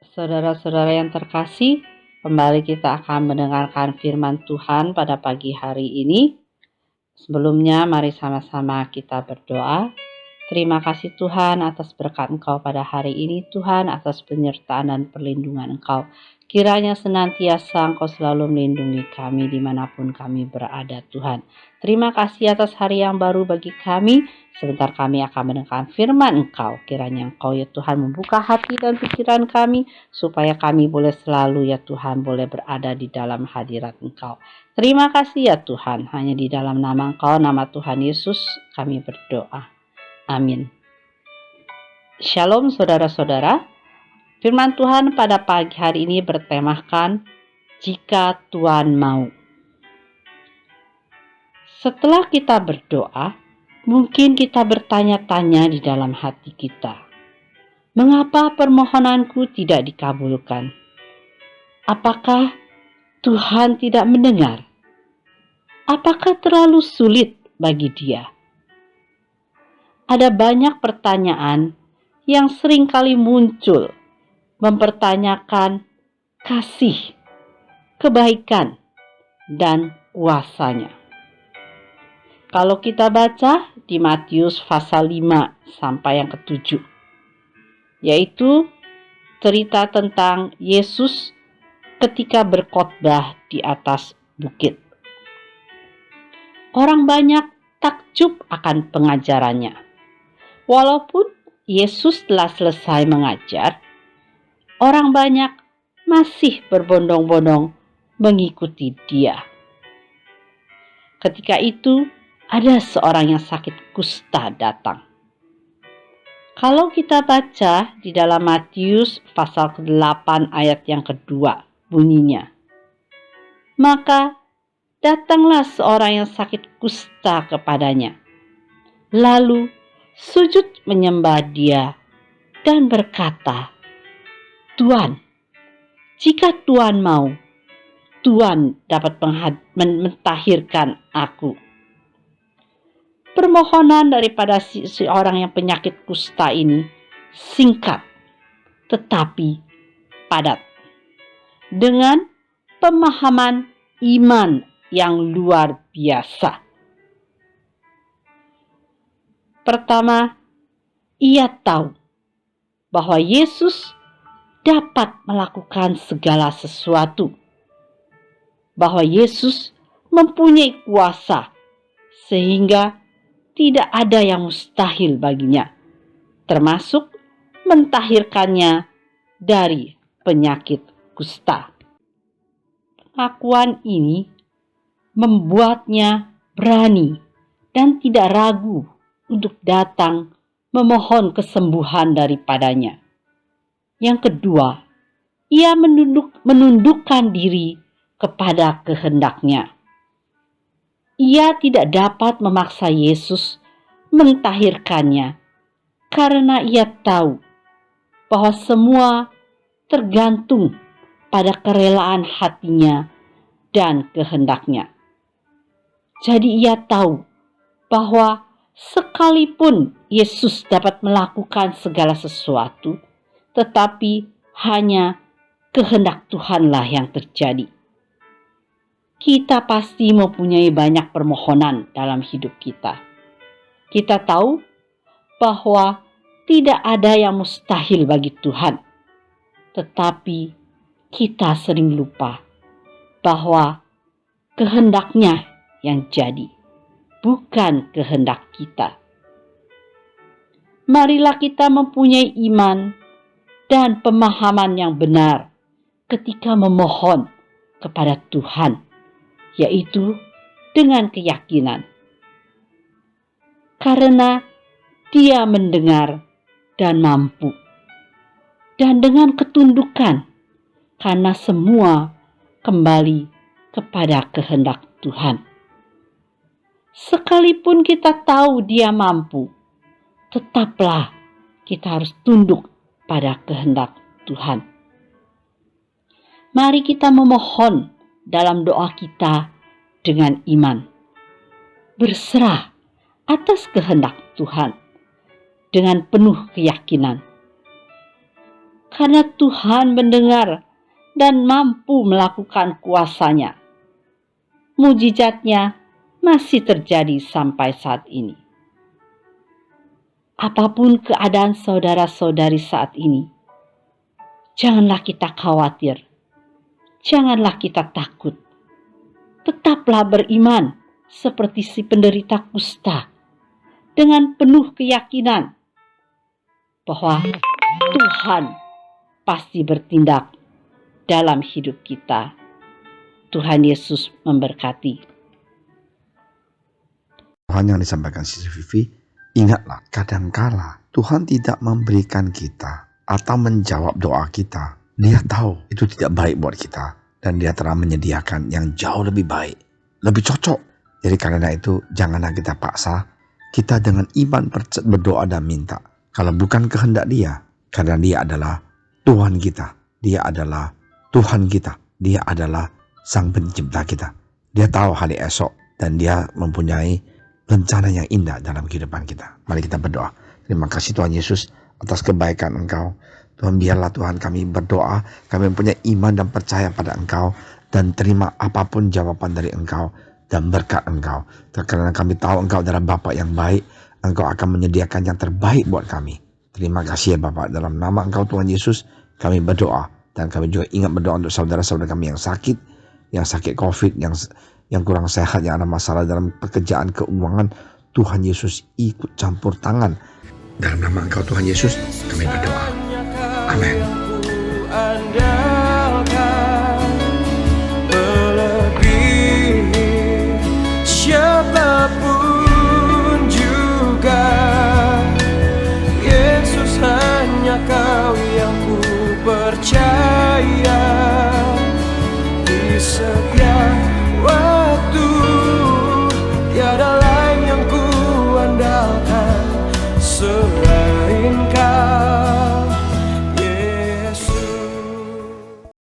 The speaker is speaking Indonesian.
Saudara-saudara yang terkasih, kembali kita akan mendengarkan firman Tuhan pada pagi hari ini. Sebelumnya, mari sama-sama kita berdoa. Terima kasih Tuhan atas berkat Engkau pada hari ini, Tuhan, atas penyertaan dan perlindungan Engkau. Kiranya senantiasa Engkau selalu melindungi kami dimanapun kami berada, Tuhan. Terima kasih atas hari yang baru bagi kami. Sebentar kami akan mendengarkan firman Engkau. Kiranya Engkau ya Tuhan membuka hati dan pikiran kami, supaya kami boleh selalu ya Tuhan boleh berada di dalam hadirat Engkau. Terima kasih ya Tuhan, hanya di dalam nama Engkau, nama Tuhan Yesus kami berdoa. Amin. Shalom saudara-saudara. Firman Tuhan pada pagi hari ini bertemakan jika Tuhan mau. Setelah kita berdoa, mungkin kita bertanya-tanya di dalam hati kita, mengapa permohonanku tidak dikabulkan? Apakah Tuhan tidak mendengar? Apakah terlalu sulit bagi Dia? Ada banyak pertanyaan yang sering kali muncul, mempertanyakan kasih, kebaikan, dan kuasanya. Kalau kita baca di Matius pasal 5 sampai yang ke-7, yaitu cerita tentang Yesus ketika berkhotbah di atas bukit. Orang banyak takjub akan pengajarannya. Walaupun Yesus telah selesai mengajar, orang banyak masih berbondong-bondong mengikuti Dia. Ketika itu, ada seorang yang sakit kusta datang. Kalau kita baca di dalam Matius pasal ke-8 ayat yang kedua, bunyinya, maka datanglah seorang yang sakit kusta kepadanya, lalu sujud menyembah Dia dan berkata, Tuhan, jika Tuhan mau, Tuhan dapat mentahirkan aku. Permohonan daripada si orang yang penyakit kusta ini singkat tetapi padat, dengan pemahaman iman yang luar biasa. Pertama, ia tahu bahwa Yesus dapat melakukan segala sesuatu, bahwa Yesus mempunyai kuasa sehingga tidak ada yang mustahil baginya, termasuk mentahirkannya dari penyakit kusta. Pengakuan ini membuatnya berani dan tidak ragu untuk datang memohon kesembuhan daripadanya. Yang kedua, ia menundukkan diri kepada kehendaknya. Ia tidak dapat memaksa Yesus mentahirkannya karena ia tahu bahwa semua tergantung pada kerelaan hatinya dan kehendaknya. Jadi ia tahu bahwa sekalipun Yesus dapat melakukan segala sesuatu, tetapi hanya kehendak Tuhanlah yang terjadi. Kita pasti mempunyai banyak permohonan dalam hidup kita. Kita tahu bahwa tidak ada yang mustahil bagi Tuhan. Tetapi kita sering lupa bahwa kehendaknya yang jadi, bukan kehendak kita. Marilah kita mempunyai iman dan pemahaman yang benar ketika memohon kepada Tuhan, yaitu dengan keyakinan. Karena Dia mendengar dan mampu. Dan dengan ketundukan, karena semua kembali kepada kehendak Tuhan. Sekalipun kita tahu Dia mampu, tetaplah kita harus tunduk pada kehendak Tuhan. Mari kita memohon dalam doa kita dengan iman, berserah atas kehendak Tuhan dengan penuh keyakinan. karena Tuhan mendengar dan mampu melakukan kuasa-Nya. Mujizatnya masih terjadi sampai saat ini. Apapun keadaan saudara-saudari saat ini, janganlah kita khawatir, janganlah kita takut. Tetaplah beriman seperti si penderita kusta dengan penuh keyakinan bahwa Tuhan pasti bertindak dalam hidup kita. Tuhan Yesus memberkati. Tuhan yang disampaikan Sister Vivi, ingatlah kadangkala Tuhan tidak memberikan kita atau menjawab doa kita. Dia tahu itu tidak baik buat kita dan Dia telah menyediakan yang jauh lebih baik, lebih cocok. Jadi karena itu janganlah kita paksa, kita dengan iman berdoa dan minta. Kalau bukan kehendak Dia, karena Dia adalah Tuhan kita, Dia adalah Tuhan kita, Dia adalah Sang Pencipta kita. Dia tahu hari esok dan Dia mempunyai rencana yang indah dalam kehidupan kita. Mari kita berdoa. Terima kasih Tuhan Yesus atas kebaikan Engkau. Tuhan, biarlah Tuhan kami berdoa, kami mempunyai iman dan percaya pada Engkau dan terima apapun jawaban dari Engkau dan berkat Engkau. Karena kami tahu Engkau adalah Bapa yang baik, Engkau akan menyediakan yang terbaik buat kami. Terima kasih ya Bapa. Dalam nama Engkau Tuhan Yesus kami berdoa, dan kami juga ingat berdoa untuk saudara-saudara kami yang sakit COVID, yang kurang sehat, yang ada masalah dalam pekerjaan, keuangan. Tuhan Yesus ikut campur tangan. Dalam nama Engkau Tuhan Yesus kami berdoa. Amin. Siapapun juga, Yesus hanya Kau yang ku percaya. Di